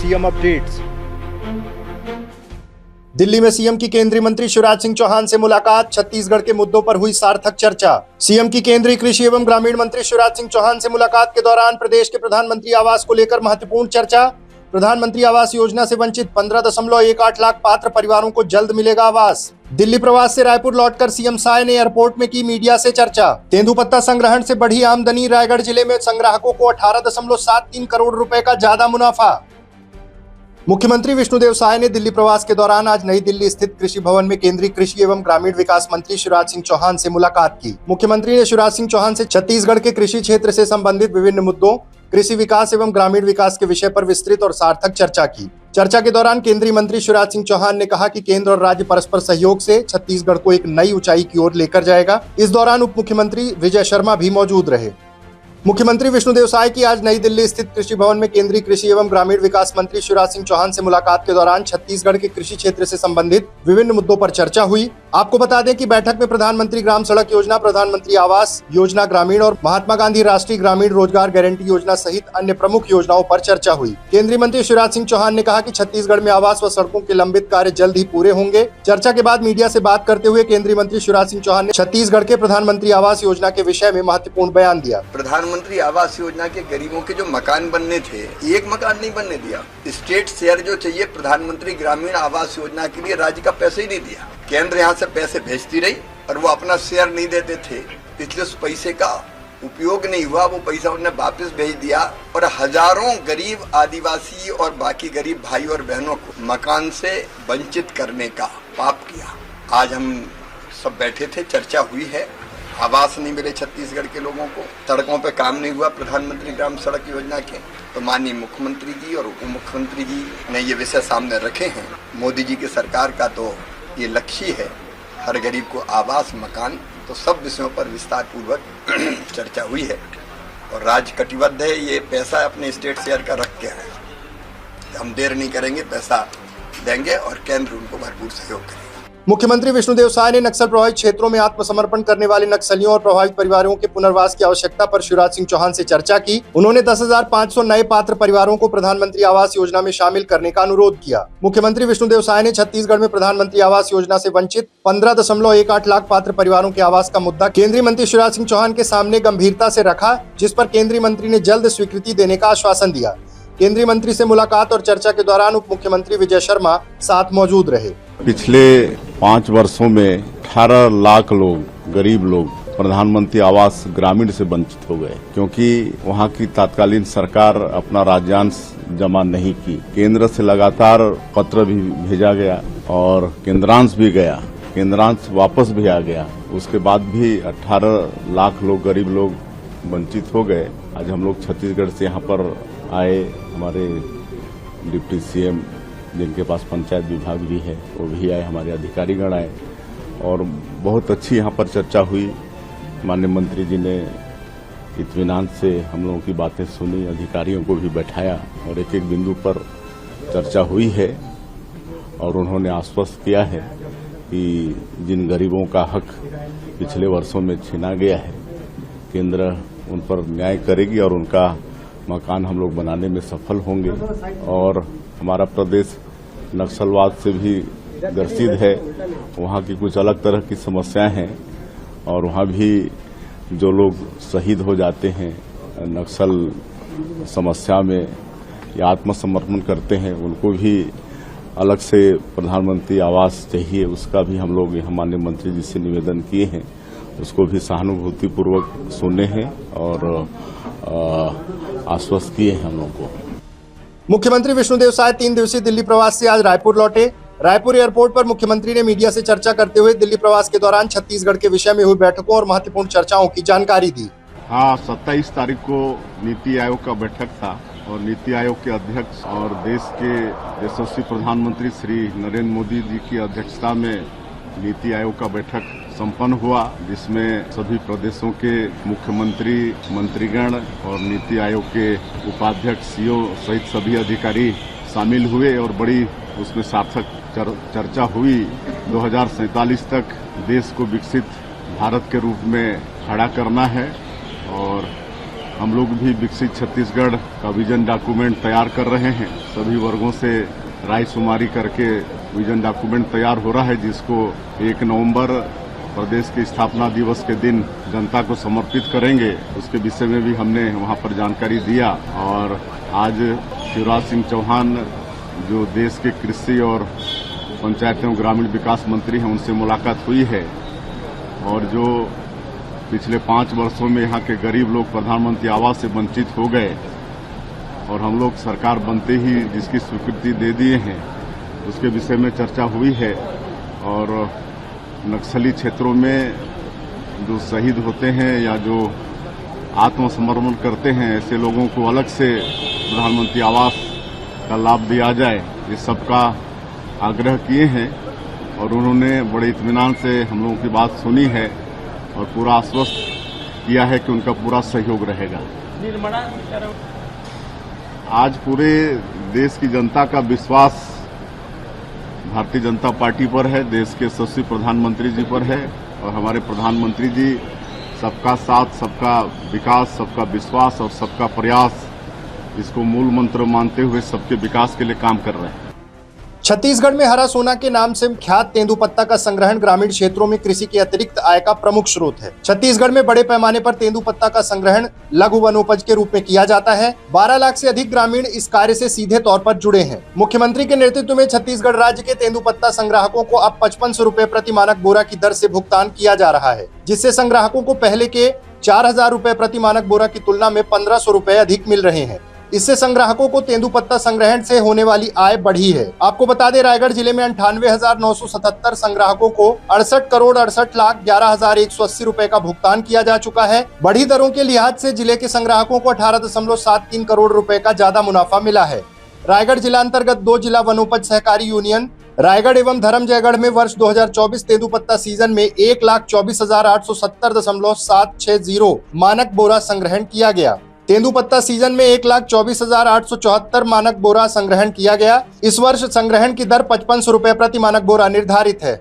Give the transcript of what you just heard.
CM updates. Delhi में CM की केंद्रीय मंत्री शिवराज सिंह चौहान से मुलाकात, छत्तीसगढ़ के मुद्दों पर हुई सार्थक चर्चा। सीएम की केंद्रीय कृषि एवं ग्रामीण मंत्री शिवराज सिंह चौहान से मुलाकात के दौरान प्रदेश के प्रधानमंत्री आवास को लेकर महत्वपूर्ण चर्चा। प्रधानमंत्री आवास योजना से वंचित 15.18 लाख पात्र परिवारों को जल्द मिलेगा आवास। दिल्ली प्रवास से रायपुर लौटकर सीएम साय ने एयरपोर्ट में की मीडिया से चर्चा। तेंदुपत्ता संग्रहण से बढ़ी आमदनी, रायगढ़ जिले में संग्राहकों को 18.73 करोड़ रुपए का ज्यादा मुनाफा। मुख्यमंत्री विष्णुदेव साय ने दिल्ली प्रवास के दौरान आज नई दिल्ली स्थित कृषि भवन में केंद्रीय कृषि एवं ग्रामीण विकास मंत्री शिवराज सिंह चौहान से मुलाकात की। मुख्यमंत्री ने शिवराज सिंह चौहान से छत्तीसगढ़ के कृषि क्षेत्र से संबंधित विभिन्न मुद्दों, कृषि विकास एवं ग्रामीण विकास के विषय पर विस्तृत और सार्थक चर्चा की। चर्चा के दौरान केंद्रीय मंत्री शिवराज सिंह चौहान ने कहा कि केंद्र और राज्य परस्पर सहयोग से छत्तीसगढ़ को एक नई ऊंचाई की ओर लेकर जाएगा। इस दौरान उप मुख्यमंत्री विजय शर्मा भी मौजूद रहे। मुख्यमंत्री विष्णुदेव साय की आज नई दिल्ली स्थित कृषि भवन में केंद्रीय कृषि एवं ग्रामीण विकास मंत्री शिवराज सिंह चौहान से मुलाकात के दौरान छत्तीसगढ़ के कृषि क्षेत्र से संबंधित विभिन्न मुद्दों पर चर्चा हुई। आपको बता दें कि बैठक में प्रधानमंत्री ग्राम सड़क योजना, प्रधानमंत्री आवास योजना ग्रामीण और महात्मा गांधी राष्ट्रीय ग्रामीण रोजगार गारंटी योजना सहित अन्य प्रमुख योजनाओं पर चर्चा हुई। केंद्रीय मंत्री शिवराज सिंह चौहान ने कहा कि छत्तीसगढ़ में आवास व सड़कों के लंबित कार्य जल्द ही पूरे होंगे। चर्चा के बाद मीडिया से बात करते हुए केंद्रीय मंत्री शिवराज सिंह चौहान ने छत्तीसगढ़ के प्रधानमंत्री आवास योजना के विषय में महत्वपूर्ण बयान दिया। प्रधानमंत्री आवास योजना के गरीबों के जो मकान बनने थे, एक मकान नहीं बनने दिया। स्टेट शेयर जो चाहिए प्रधानमंत्री ग्रामीण आवास योजना के लिए राज्य का पैसे ही नहीं दिया। केंद्र यहाँ से पैसे भेजती रही और वो अपना शेयर नहीं देते थे, इसलिए उस पैसे का उपयोग नहीं हुआ। वो पैसा उन्हें वापस भेज दिया और हजारों गरीब आदिवासी और बाकी गरीब भाई और बहनों को मकान से वंचित करने का पाप किया। आज हम सब बैठे थे, चर्चा हुई है। आवास नहीं मिले छत्तीसगढ़ के लोगों को, सड़कों पे काम नहीं हुआ प्रधानमंत्री ग्राम सड़क योजना के, तो माननीय मुख्यमंत्री जी और उप मुख्यमंत्री जी ने ये विषय सामने रखे हैं। मोदी जी की सरकार का तो ये लक्ष्य है, हर गरीब को आवास, मकान, तो सब विषयों पर विस्तार पूर्वक चर्चा हुई है और राज्य कटिबद्ध है। ये पैसा अपने स्टेट शेयर का रख के है, हम देर नहीं करेंगे, पैसा देंगे और केंद्र उनको भरपूर सहयोग करेगा। मुख्यमंत्री विष्णुदेव साय ने नक्सल प्रभावित क्षेत्रों में आत्मसमर्पण करने वाले नक्सलियों और प्रभावित परिवारों के पुनर्वास की आवश्यकता पर शिवराज सिंह चौहान से चर्चा की। उन्होंने 10,500 नए पात्र परिवारों को प्रधानमंत्री आवास योजना में शामिल करने का अनुरोध किया। मुख्यमंत्री विष्णुदेव साय ने छत्तीसगढ़ में प्रधानमंत्री आवास योजना से वंचित 15.18 लाख पात्र परिवारों के आवास का मुद्दा केंद्रीय मंत्री शिवराज सिंह चौहान के सामने गंभीरता से रखा, जिस पर केंद्रीय मंत्री ने जल्द स्वीकृति देने का आश्वासन दिया। केंद्रीय मंत्री से मुलाकात और चर्चा के दौरान उप मुख्यमंत्री विजय शर्मा साथ मौजूद रहे। पिछले 5 वर्षों में 18 लाख लोग, गरीब लोग प्रधानमंत्री आवास ग्रामीण से वंचित हो गए, क्योंकि वहां की तत्कालीन सरकार अपना राज्यांश जमा नहीं की। केंद्र से लगातार पत्र भी भेजा गया और केंद्रांश भी गया, केंद्रांश वापस भी आ गया। उसके बाद भी 18 लाख लोग, गरीब लोग वंचित हो गए। आज हम लोग छत्तीसगढ़ से यहाँ पर आए, हमारे डिप्टी सीएम जिनके पास पंचायत विभाग भी है वो भी आए, हमारे अधिकारीगण आए और बहुत अच्छी यहाँ पर चर्चा हुई। माननीय मंत्री जी ने इत्मीनान से हम लोगों की बातें सुनी, अधिकारियों को भी बैठाया और एक एक बिंदु पर चर्चा हुई है और उन्होंने आश्वस्त किया है कि जिन गरीबों का हक पिछले वर्षों में छीना गया है, केंद्र उन पर न्याय करेगी और उनका मकान हम लोग बनाने में सफल होंगे। और हमारा प्रदेश नक्सलवाद से भी ग्रसित है, वहाँ की कुछ अलग तरह की समस्याएं हैं और वहाँ भी जो लोग शहीद हो जाते हैं नक्सल समस्या में या आत्मसमर्पण करते हैं, उनको भी अलग से प्रधानमंत्री आवास चाहिए। उसका भी हम लोग यहाँ माननीय मंत्री जी से निवेदन किए हैं, उसको भी सहानुभूतिपूर्वक सुने हैं और आश्वस्त किए हैं हम लोगों को। मुख्यमंत्री विष्णुदेव साय 3 दिवसीय दिल्ली प्रवास से आज रायपुर लौटे। रायपुर एयरपोर्ट पर मुख्यमंत्री ने मीडिया से चर्चा करते हुए दिल्ली प्रवास के दौरान छत्तीसगढ़ के विषय में हुई बैठकों और महत्वपूर्ण चर्चाओं की जानकारी दी। हाँ, 27 तारीख को नीति आयोग का बैठक था और नीति आयोग के अध्यक्ष और देश के यशस्वी प्रधानमंत्री श्री नरेंद्र मोदी जी की अध्यक्षता में नीति आयोग का बैठक संपन्न हुआ, जिसमें सभी प्रदेशों के मुख्यमंत्री, मंत्रीगण और नीति आयोग के उपाध्यक्ष, सीईओ सहित सभी अधिकारी शामिल हुए और बड़ी उसमें सार्थक चर्चा हुई। 2047 तक देश को विकसित भारत के रूप में खड़ा करना है और हम लोग भी विकसित छत्तीसगढ़ का विजन डॉक्यूमेंट तैयार कर रहे हैं। सभी वर्गों से रायशुमारी करके विजन डॉक्यूमेंट तैयार हो रहा है, जिसको 1 नवंबर प्रदेश के स्थापना दिवस के दिन जनता को समर्पित करेंगे। उसके विषय में भी हमने वहां पर जानकारी दिया और आज शिवराज सिंह चौहान जो देश के कृषि और पंचायत एवं ग्रामीण विकास मंत्री हैं, उनसे मुलाकात हुई है और जो पिछले 5 वर्षों में यहाँ के गरीब लोग प्रधानमंत्री आवास से वंचित हो गए और हम लोग सरकार बनते ही जिसकी स्वीकृति दे दिए हैं, उसके विषय में चर्चा हुई है। और नक्सली क्षेत्रों में जो शहीद होते हैं या जो आत्मसमर्पण करते हैं, ऐसे लोगों को अलग से प्रधानमंत्री आवास का लाभ दिया जाए, ये सबका आग्रह किए हैं और उन्होंने बड़े इत्मीनान से हम लोगों की बात सुनी है और पूरा आश्वस्त किया है कि उनका पूरा सहयोग रहेगा। आज पूरे देश की जनता का विश्वास भारतीय जनता पार्टी पर है, देश के यशस्वी प्रधानमंत्री जी पर है और हमारे प्रधानमंत्री जी सबका साथ, सबका विकास, सबका विश्वास और सबका प्रयास, इसको मूल मंत्र मानते हुए सबके विकास के लिए काम कर रहे हैं। छत्तीसगढ़ में हरा सोना के नाम से ख्यात तेंदुपत्ता का संग्रहण ग्रामीण क्षेत्रों में कृषि के अतिरिक्त आय का प्रमुख स्रोत है। छत्तीसगढ़ में बड़े पैमाने पर तेंदुपत्ता का संग्रहण लघु वनोपज के रूप में किया जाता है। 12 लाख से अधिक ग्रामीण इस कार्य से सीधे तौर पर जुड़े हैं। मुख्यमंत्री के नेतृत्व में छत्तीसगढ़ राज्य के तेंदुपत्ता संग्राहकों को अब 5500 रुपए प्रति मानक बोरा की दर से भुगतान किया जा रहा है, जिससे संग्राहकों को पहले के 4000 रुपए प्रति मानक बोरा की तुलना में 1500 रुपए अधिक मिल रहे हैं। इससे संग्राहकों को तेंदुपत्ता संग्रहण से होने वाली आय बढ़ी है। आपको बता दें, रायगढ़ जिले में 98,977 संग्राहकों को 68 करोड़ 68 लाख 11,180 रुपए का भुगतान किया जा चुका है। बढ़ी दरों के लिहाज से जिले के संग्राहकों को 18.73 करोड़ रुपए का ज्यादा मुनाफा मिला है। रायगढ़ जिला अंतर्गत 2 जिला वनोपज सहकारी यूनियन रायगढ़ एवं धर्मजयगढ़ में वर्ष 2024 तेंदुपत्ता सीजन में 1,24,870.760 मानक बोरा संग्रहण किया गया। तेंदुपत्ता सीजन में 1,24,874 मानक बोरा संग्रहण किया गया। इस वर्ष संग्रहण की दर 5500 रुपए प्रति मानक बोरा निर्धारित है।